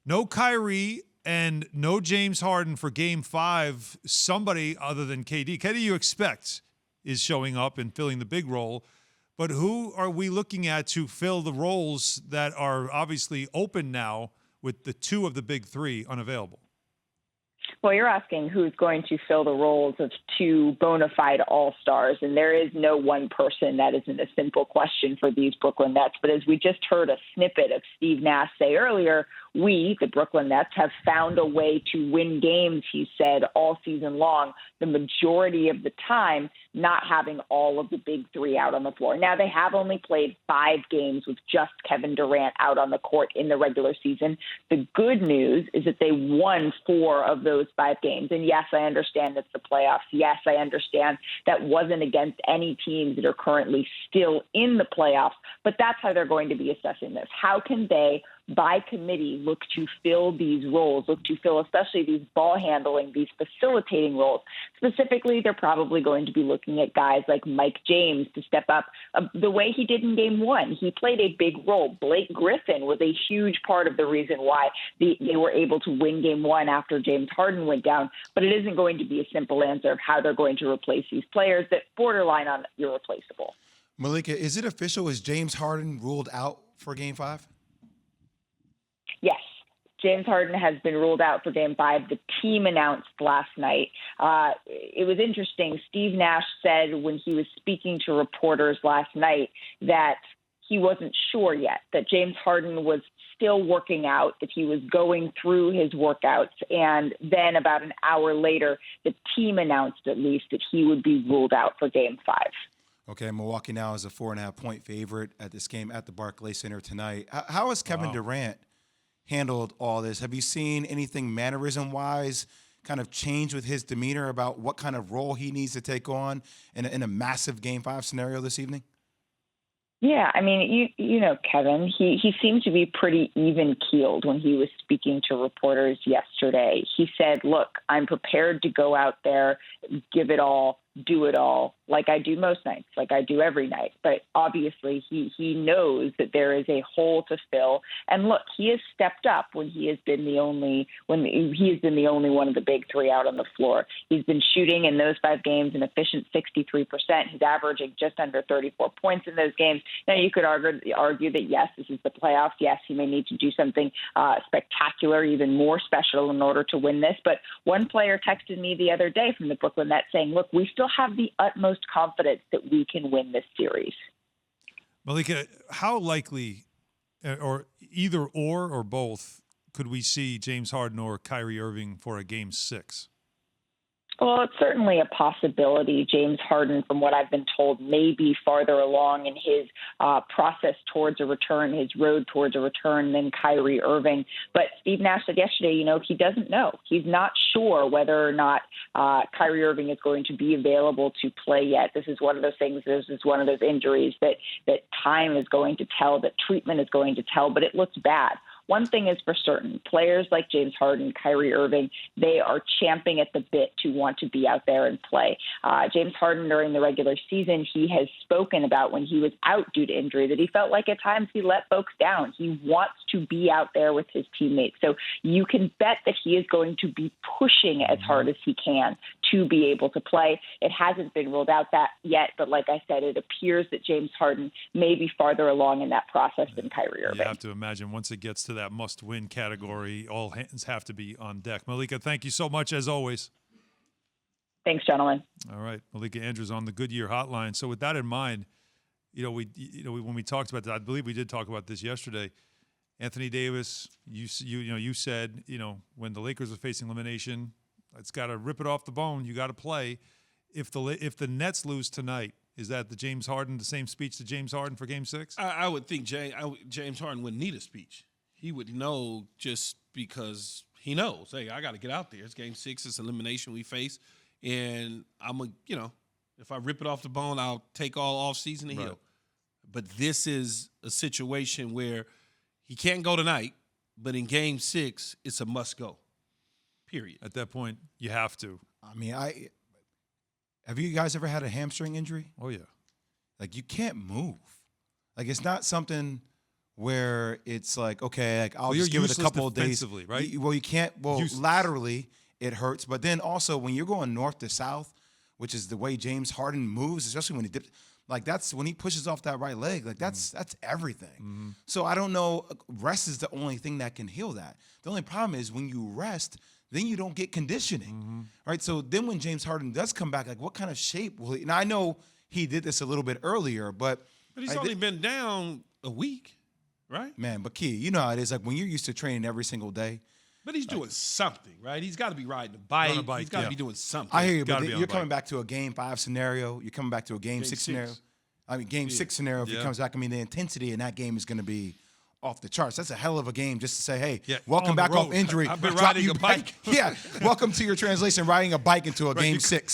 No Kyrie and no James Harden for Game 5. Somebody other than KD. KD you expect is showing up and filling the big role. But who are we looking at to fill the roles that are obviously open now with the two of the big three unavailable? Well, you're asking who's going to fill the roles of two bona fide all-stars, and there is no one person. That isn't a simple question for these Brooklyn Nets. But as we just heard a snippet of Steve Nash say earlier, we, the Brooklyn Nets, have found a way to win games, he said, all season long, the majority of the time not having all of the big three out on the floor. Now, they have only played 5 games with just Kevin Durant out on the court in the regular season. The good news is that they won 4 of those 5 games. And yes, I understand it's the playoffs. Yes, I understand that wasn't against any teams that are currently still in the playoffs, but that's how they're going to be assessing this. How can they, by committee, look to fill these roles, look to fill especially these ball handling, these facilitating roles? Specifically, they're probably going to be looking at guys like Mike James to step up the way he did in Game 1. He played a big role. Blake Griffin was a huge part of the reason why they were able to win Game 1 after James Harden went down. But it isn't going to be a simple answer of how they're going to replace these players that borderline on irreplaceable. Malika, is it official? Is James Harden ruled out for Game 5? Yes. James Harden has been ruled out for Game 5. The team announced last night. It was interesting. Steve Nash said when he was speaking to reporters last night that he wasn't sure yet, that James Harden was still working out, that he was going through his workouts. And then about an hour later, the team announced at least that he would be ruled out for Game 5. Okay, Milwaukee now is a 4.5-point favorite at this game at the Barclays Center tonight. How has Kevin Durant handled all this? Have you seen anything mannerism-wise kind of change with his demeanor about what kind of role he needs to take on in a massive Game 5 scenario this evening? Yeah, I mean, you know, Kevin, he seemed to be pretty even-keeled when he was speaking to reporters yesterday. He said, look, I'm prepared to go out there, give it all, do it all, like I do most nights, like I do every night. But obviously he knows that there is a hole to fill. And look, he has stepped up when he has been the only one of the big three out on the floor. He's been shooting in those 5 games an efficient 63%. He's averaging just under 34 points in those games. Now you could argue that yes, this is the playoffs. Yes, he may need to do something spectacular, even more special in order to win this. But one player texted me the other day from the Brooklyn Nets saying, look, we still have the utmost confidence that we can win this series. Malika, how likely, or either or both, could we see James Harden or Kyrie Irving for a Game 6? Well, it's certainly a possibility. James Harden, from what I've been told, may be farther along in his process towards a return, his road towards a return than Kyrie Irving. But Steve Nash said yesterday, he doesn't know. He's not sure whether or not Kyrie Irving is going to be available to play yet. This is one of those things, this is one of those injuries that time is going to tell, that treatment is going to tell, but it looks bad. One thing is for certain, players like James Harden, Kyrie Irving, they are champing at the bit to want to be out there and play. James Harden, during the regular season, he has spoken about when he was out due to injury that he felt like at times he let folks down. He wants to be out there with his teammates. So you can bet that he is going to be pushing as hard as he can to be able to play. It hasn't been ruled out that yet, but like I said, it appears that James Harden may be farther along in that process than Kyrie Irving. You have to imagine once it gets to that must-win category, all hands have to be on deck. Malika, thank you so much as always. Thanks, gentlemen. All right, Malika Andrews on the Goodyear Hotline. So with that in mind, when we talked about that, I believe we did talk about this yesterday. Anthony Davis, you said, when the Lakers are facing elimination, it's got to rip it off the bone. You got to play. If the Nets lose tonight, is that the same speech to James Harden for Game 6? I would think James Harden wouldn't need a speech. He would know just because he knows, hey, I got to get out there. It's Game 6. It's elimination we face. And if I rip it off the bone, I'll take all off season to heal. But this is a situation where he can't go tonight, but in Game 6, it's a must go. Period. At that point, you have to. I mean, have you guys ever had a hamstring injury? Oh, yeah. Like, you can't move. Like, it's not something where it's like, okay, like I'll you're just give it a useless couple of days. defensively, right? Well, you can't. Well, Useless. laterally it hurts, but then also when you're going north to south, which is the way James Harden moves, especially when he dips, like that's when he pushes off that right leg. Like that's everything. So I don't know. Rest is the only thing that can heal that. The only problem is when you rest, then you don't get conditioning, right? So then when James Harden does come back, like what kind of shape will he? Now I know he did this a little bit earlier, but he's only been down a week, right? man, but Key, you know how it is. Like when you're used to training every single day. But he's doing something, right? He's got to be riding a bike. On a bike, He's got to yeah. be doing something. I hear you, Gotta but be on you're a coming bike. back to a game 5 scenario. You're coming back to a game 6 scenario. I mean, game 6 scenario. If he Yeah. comes back, I mean, the intensity in that game is going to be off the charts. That's a hell of a game just to say, hey, Yeah, welcome on the back off road. injury. I've been Drop riding you a back. bike. Yeah, welcome to your translation, riding a bike into a game you- 6.